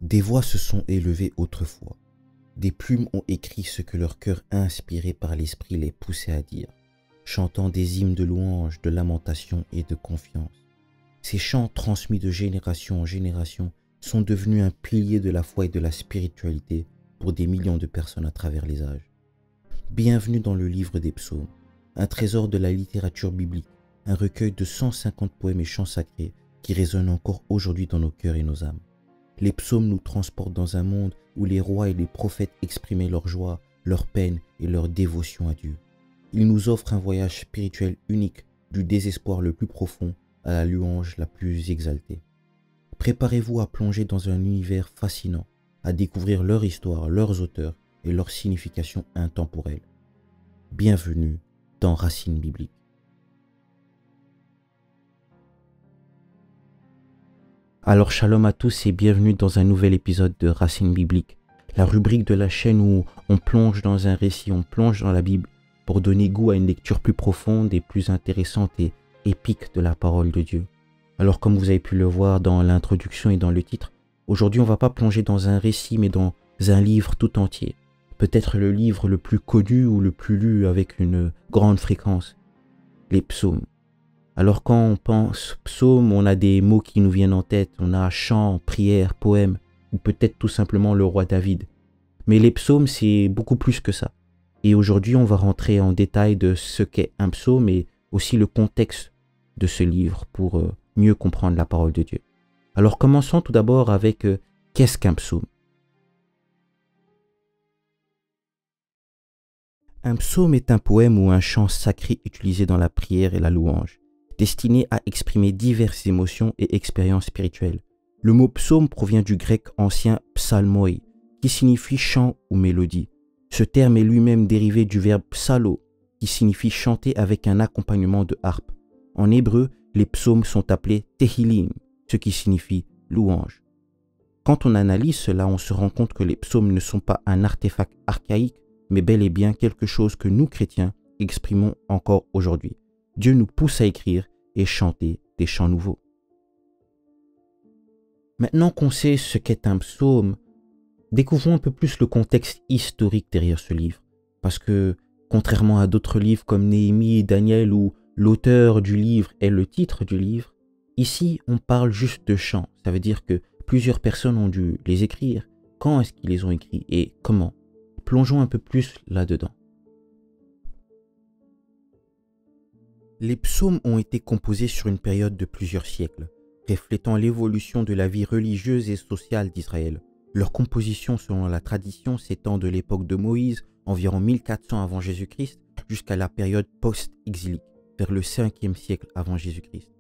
Des voix se sont élevées autrefois. Des plumes ont écrit ce que leur cœur inspiré par l'esprit les poussait à dire, chantant des hymnes de louange, de lamentation et de confiance. Ces chants transmis de génération en génération sont devenus un pilier de la foi et de la spiritualité pour des millions de personnes à travers les âges. Bienvenue dans le livre des psaumes, un trésor de la littérature biblique, un recueil de 150 poèmes et chants sacrés qui résonnent encore aujourd'hui dans nos cœurs et nos âmes. Les psaumes nous transportent dans un monde où les rois et les prophètes exprimaient leur joie, leur peine et leur dévotion à Dieu. Ils nous offrent un voyage spirituel unique, du désespoir le plus profond à la louange la plus exaltée. Préparez-vous à plonger dans un univers fascinant, à découvrir leur histoire, leurs auteurs et leur signification intemporelle. Bienvenue dans Racines bibliques. Alors shalom à tous et bienvenue dans un nouvel épisode de Racines bibliques, la rubrique de la chaîne où on plonge dans un récit, on plonge dans la Bible pour donner goût à une lecture plus profonde et plus intéressante et épique de la parole de Dieu. Alors comme vous avez pu le voir dans l'introduction et dans le titre, aujourd'hui on ne va pas plonger dans un récit mais dans un livre tout entier. Peut-être le livre le plus connu ou le plus lu avec une grande fréquence, les psaumes. Alors quand on pense psaume, on a des mots qui nous viennent en tête, on a chant, prière, poème, ou peut-être tout simplement le roi David. Mais les psaumes, c'est beaucoup plus que ça. Et aujourd'hui, on va rentrer en détail de ce qu'est un psaume et aussi le contexte de ce livre pour mieux comprendre la parole de Dieu. Alors commençons tout d'abord avec qu'est-ce qu'un psaume? Un psaume est un poème ou un chant sacré utilisé dans la prière et la louange, destiné à exprimer diverses émotions et expériences spirituelles. Le mot psaume provient du grec ancien psalmoi, qui signifie chant ou mélodie. Ce terme est lui-même dérivé du verbe psalo, qui signifie chanter avec un accompagnement de harpe. En hébreu, les psaumes sont appelés tehillim, ce qui signifie louange. Quand on analyse cela, on se rend compte que les psaumes ne sont pas un artefact archaïque, mais bel et bien quelque chose que nous, chrétiens, exprimons encore aujourd'hui. Dieu nous pousse à écrire et chanter des chants nouveaux. Maintenant qu'on sait ce qu'est un psaume, découvrons un peu plus le contexte historique derrière ce livre. Parce que, contrairement à d'autres livres comme Néhémie et Daniel où l'auteur du livre est le titre du livre, ici on parle juste de chants. Ça veut dire que plusieurs personnes ont dû les écrire. Quand est-ce qu'ils les ont écrits et comment? Plongeons un peu plus là-dedans. Les psaumes ont été composés sur une période de plusieurs siècles, reflétant l'évolution de la vie religieuse et sociale d'Israël. Leur composition, selon la tradition, s'étend de l'époque de Moïse, environ 1400 avant Jésus-Christ, jusqu'à la période post-exilique, vers le 5e siècle avant Jésus-Christ.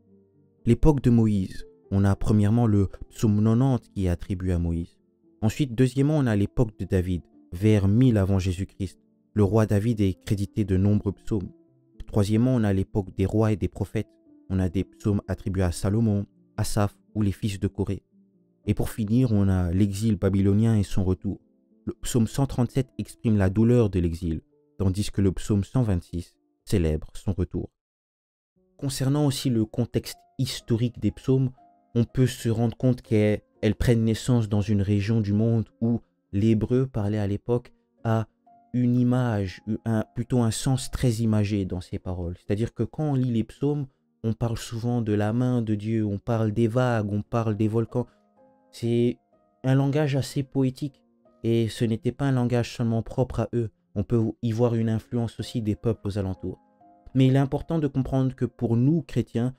L'époque de Moïse, on a premièrement le psaume 90 qui est attribué à Moïse. Ensuite, deuxièmement, on a l'époque de David, vers 1000 avant Jésus-Christ. Le roi David est crédité de nombreux psaumes. Troisièmement, on a l'époque des rois et des prophètes. On a des psaumes attribués à Salomon, Asaph ou les fils de Corée. Et pour finir, on a l'exil babylonien et son retour. Le psaume 137 exprime la douleur de l'exil, tandis que le psaume 126 célèbre son retour. Concernant aussi le contexte historique des psaumes, on peut se rendre compte qu'elles prennent naissance dans une région du monde où l'hébreu parlé à l'époque a une image, plutôt un sens très imagé dans ses paroles. C'est-à-dire que quand on lit les psaumes, on parle souvent de la main de Dieu, on parle des vagues, on parle des volcans. C'est un langage assez poétique et ce n'était pas un langage seulement propre à eux. On peut y voir une influence aussi des peuples aux alentours. Mais il est important de comprendre que pour nous, chrétiens,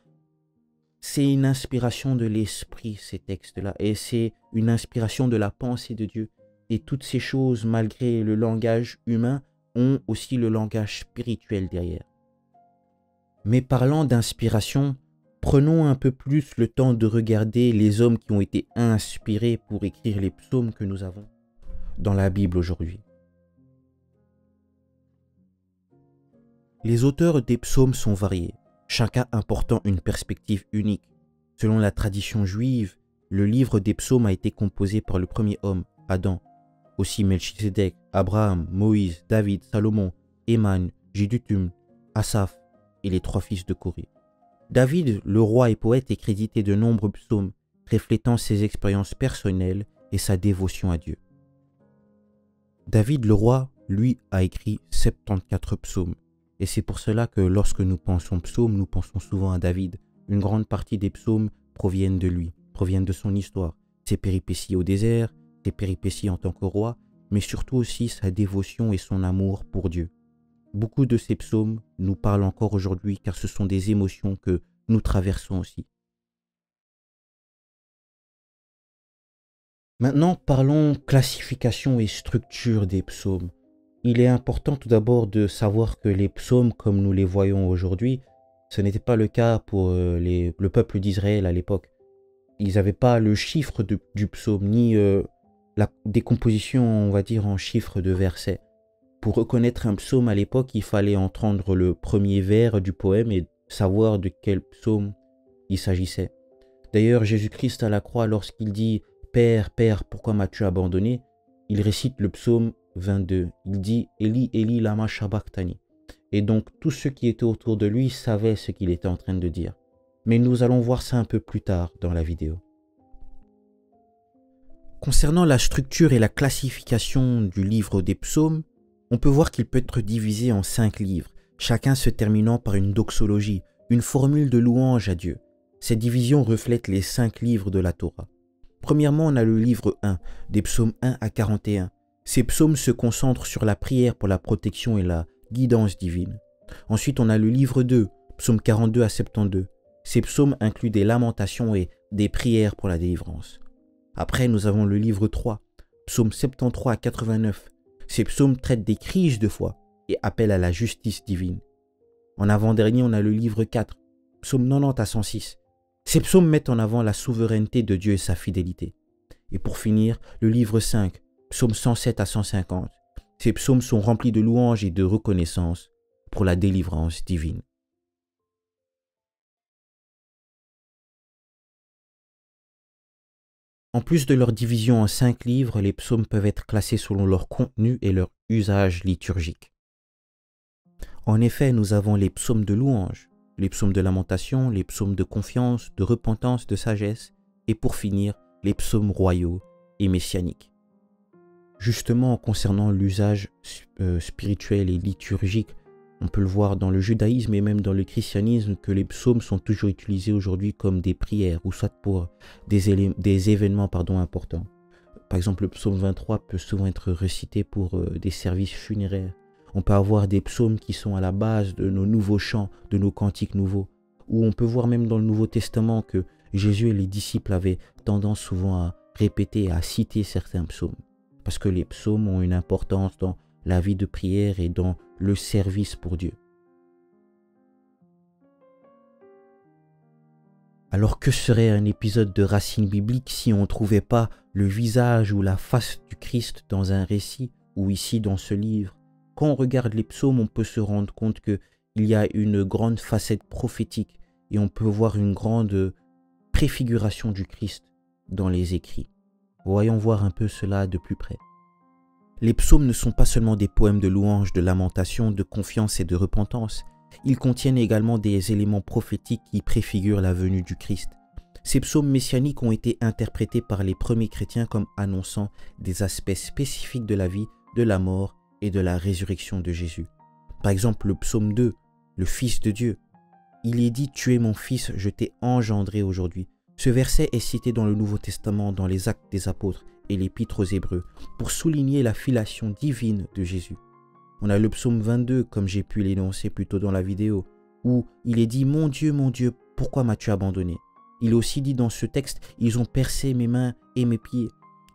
c'est une inspiration de l'esprit, ces textes-là, et c'est une inspiration de la pensée de Dieu. Et toutes ces choses, malgré le langage humain, ont aussi le langage spirituel derrière. Mais parlant d'inspiration, prenons un peu plus le temps de regarder les hommes qui ont été inspirés pour écrire les psaumes que nous avons dans la Bible aujourd'hui. Les auteurs des psaumes sont variés, chacun apportant une perspective unique. Selon la tradition juive, le livre des psaumes a été composé par le premier homme, Adam. Aussi Melchisédek, Abraham, Moïse, David, Salomon, Éman, Jéduthun, Asaph et les 3 fils de Corée. David, le roi et poète, est crédité de nombreux psaumes, reflétant ses expériences personnelles et sa dévotion à Dieu. David le roi, lui, a écrit 74 psaumes. Et c'est pour cela que lorsque nous pensons psaumes, nous pensons souvent à David. Une grande partie des psaumes proviennent de lui, proviennent de son histoire, ses péripéties au désert, ses péripéties en tant que roi, mais surtout aussi sa dévotion et son amour pour Dieu. Beaucoup de ces psaumes nous parlent encore aujourd'hui car ce sont des émotions que nous traversons aussi. Maintenant, parlons classification et structure des psaumes. Il est important tout d'abord de savoir que les psaumes, comme nous les voyons aujourd'hui, ce n'était pas le cas pour le peuple d'Israël à l'époque. Ils n'avaient pas le chiffre du psaume, ni la décomposition, on va dire, en chiffres de versets. Pour reconnaître un psaume à l'époque, il fallait entendre le premier vers du poème et savoir de quel psaume il s'agissait. D'ailleurs, Jésus-Christ à la croix, lorsqu'il dit « Père, Père, pourquoi m'as-tu abandonné ?» il récite le psaume 22. Il dit « Eli, Eli, lama sabachthani » Et donc, tous ceux qui étaient autour de lui savaient ce qu'il était en train de dire. Mais nous allons voir ça un peu plus tard dans la vidéo. Concernant la structure et la classification du livre des psaumes, on peut voir qu'il peut être divisé en 5 livres, chacun se terminant par une doxologie, une formule de louange à Dieu. Cette division reflète les 5 livres de la Torah. Premièrement, on a le livre 1, des psaumes 1 à 41. Ces psaumes se concentrent sur la prière pour la protection et la guidance divine. Ensuite, on a le livre 2, psaumes 42 à 72. Ces psaumes incluent des lamentations et des prières pour la délivrance. Après, nous avons le livre 3, psaumes 73 à 89. Ces psaumes traitent des crises de foi et appellent à la justice divine. En avant-dernier, on a le livre 4, psaumes 90 à 106. Ces psaumes mettent en avant la souveraineté de Dieu et sa fidélité. Et pour finir, le livre 5, psaumes 107 à 150. Ces psaumes sont remplis de louanges et de reconnaissance pour la délivrance divine. En plus de leur division en 5 livres, les psaumes peuvent être classés selon leur contenu et leur usage liturgique. En effet, nous avons les psaumes de louange, les psaumes de lamentation, les psaumes de confiance, de repentance, de sagesse, et pour finir, les psaumes royaux et messianiques. Justement, concernant l'usage spirituel et liturgique, on peut le voir dans le judaïsme et même dans le christianisme que les psaumes sont toujours utilisés aujourd'hui comme des prières ou soit pour des événements importants. Par exemple, le psaume 23 peut souvent être récité pour des services funéraires. On peut avoir des psaumes qui sont à la base de nos nouveaux chants, de nos cantiques nouveaux. Ou on peut voir même dans le Nouveau Testament que Jésus et les disciples avaient tendance souvent à répéter, à citer certains psaumes. Parce que les psaumes ont une importance dans la vie de prière et dans le service pour Dieu. Alors que serait un épisode de Racines bibliques si on ne trouvait pas le visage ou la face du Christ dans un récit ou ici dans ce livre? Quand on regarde les psaumes, on peut se rendre compte qu'il y a une grande facette prophétique et on peut voir une grande préfiguration du Christ dans les écrits. Voyons voir un peu cela de plus près. Les psaumes ne sont pas seulement des poèmes de louange, de lamentation, de confiance et de repentance. Ils contiennent également des éléments prophétiques qui préfigurent la venue du Christ. Ces psaumes messianiques ont été interprétés par les premiers chrétiens comme annonçant des aspects spécifiques de la vie, de la mort et de la résurrection de Jésus. Par exemple, le psaume 2, le Fils de Dieu. Il est dit « Tu es mon Fils, je t'ai engendré aujourd'hui ». Ce verset est cité dans le Nouveau Testament, dans les Actes des Apôtres et l'Épître aux Hébreux, pour souligner la filiation divine de Jésus. On a le psaume 22, comme j'ai pu l'énoncer plus tôt dans la vidéo, où il est dit « Mon Dieu, pourquoi m'as-tu abandonné ?» Il est aussi dit dans ce texte « Ils ont percé mes mains et mes pieds ».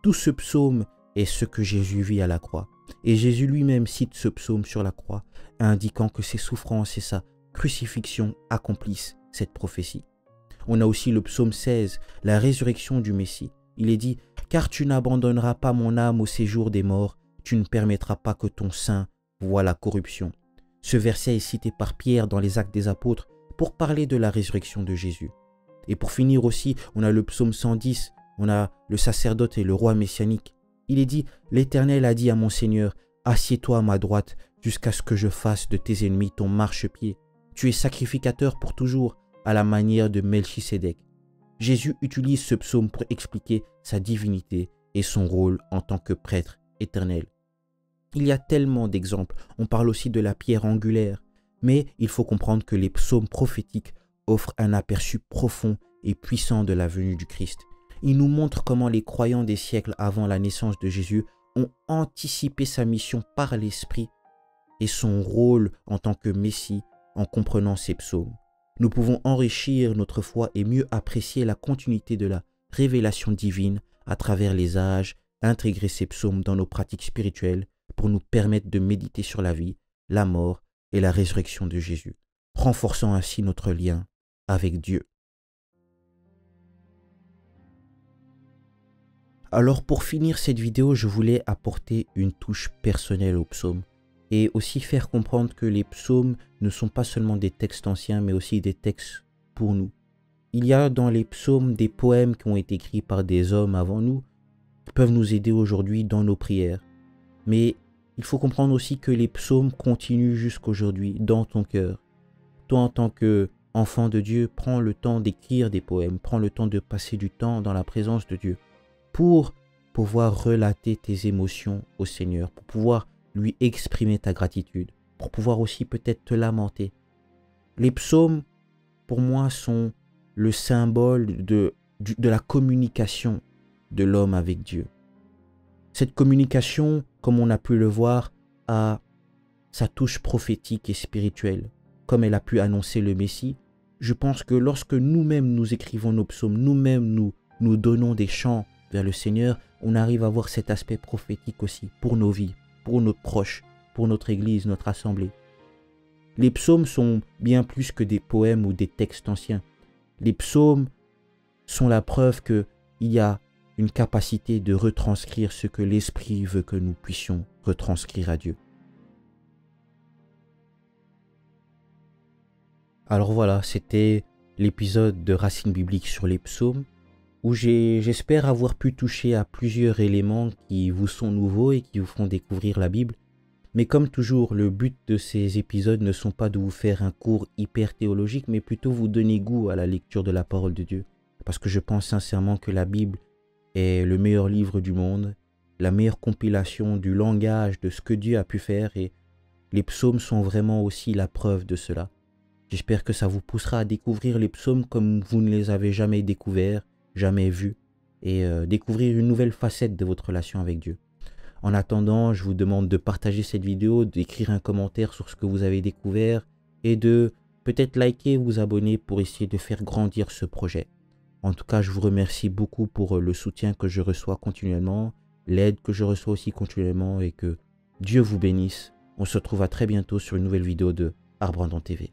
Tout ce psaume est ce que Jésus vit à la croix. Et Jésus lui-même cite ce psaume sur la croix, indiquant que ses souffrances et sa crucifixion accomplissent cette prophétie. On a aussi le psaume 16, la résurrection du Messie. Il est dit « Car tu n'abandonneras pas mon âme au séjour des morts, tu ne permettras pas que ton sein voie la corruption. » Ce verset est cité par Pierre dans les Actes des Apôtres pour parler de la résurrection de Jésus. Et pour finir aussi, on a le psaume 110, on a le sacerdote et le roi messianique. Il est dit « L'Éternel a dit à mon Seigneur, assieds-toi à ma droite jusqu'à ce que je fasse de tes ennemis ton marchepied. Tu es sacrificateur pour toujours, à la manière de Melchisédek. » Jésus utilise ce psaume pour expliquer sa divinité et son rôle en tant que prêtre éternel. Il y a tellement d'exemples. On parle aussi de la pierre angulaire. Mais il faut comprendre que les psaumes prophétiques offrent un aperçu profond et puissant de la venue du Christ. Ils nous montrent comment les croyants des siècles avant la naissance de Jésus ont anticipé sa mission par l'Esprit et son rôle en tant que Messie en comprenant ces psaumes. Nous pouvons enrichir notre foi et mieux apprécier la continuité de la révélation divine à travers les âges, intégrer ces psaumes dans nos pratiques spirituelles pour nous permettre de méditer sur la vie, la mort et la résurrection de Jésus, renforçant ainsi notre lien avec Dieu. Alors pour finir cette vidéo, je voulais apporter une touche personnelle aux psaumes et aussi faire comprendre que les psaumes ne sont pas seulement des textes anciens, mais aussi des textes pour nous. Il y a dans les psaumes des poèmes qui ont été écrits par des hommes avant nous, qui peuvent nous aider aujourd'hui dans nos prières. Mais il faut comprendre aussi que les psaumes continuent jusqu'aujourd'hui dans ton cœur. Toi, en tant qu'enfant de Dieu, prends le temps d'écrire des poèmes, prends le temps de passer du temps dans la présence de Dieu pour pouvoir relater tes émotions au Seigneur, pour pouvoir lui exprimer ta gratitude, pour pouvoir aussi peut-être te lamenter. Les psaumes, pour moi, sont le symbole de la communication de l'homme avec Dieu. Cette communication, comme on a pu le voir, a sa touche prophétique et spirituelle. Comme elle a pu annoncer le Messie, je pense que lorsque nous-mêmes nous écrivons nos psaumes, nous-mêmes nous donnons des chants vers le Seigneur, on arrive à voir cet aspect prophétique aussi pour nos vies, pour nos proches, pour notre Église, notre assemblée. Les psaumes sont bien plus que des poèmes ou des textes anciens. Les psaumes sont la preuve qu'il y a une capacité de retranscrire ce que l'Esprit veut que nous puissions retranscrire à Dieu. Alors voilà, c'était l'épisode de Racines bibliques sur les psaumes, où j'espère avoir pu toucher à plusieurs éléments qui vous sont nouveaux et qui vous font découvrir la Bible. Mais comme toujours, le but de ces épisodes ne sont pas de vous faire un cours hyper théologique, mais plutôt vous donner goût à la lecture de la parole de Dieu. Parce que je pense sincèrement que la Bible est le meilleur livre du monde, la meilleure compilation du langage de ce que Dieu a pu faire, et les psaumes sont vraiment aussi la preuve de cela. J'espère que ça vous poussera à découvrir les psaumes comme vous ne les avez jamais découverts, jamais vus, et découvrir une nouvelle facette de votre relation avec Dieu. En attendant, je vous demande de partager cette vidéo, d'écrire un commentaire sur ce que vous avez découvert et de peut-être liker ou vous abonner pour essayer de faire grandir ce projet. En tout cas, je vous remercie beaucoup pour le soutien que je reçois continuellement, l'aide que je reçois aussi continuellement et que Dieu vous bénisse. On se retrouve à très bientôt sur une nouvelle vidéo de Arbrandon TV.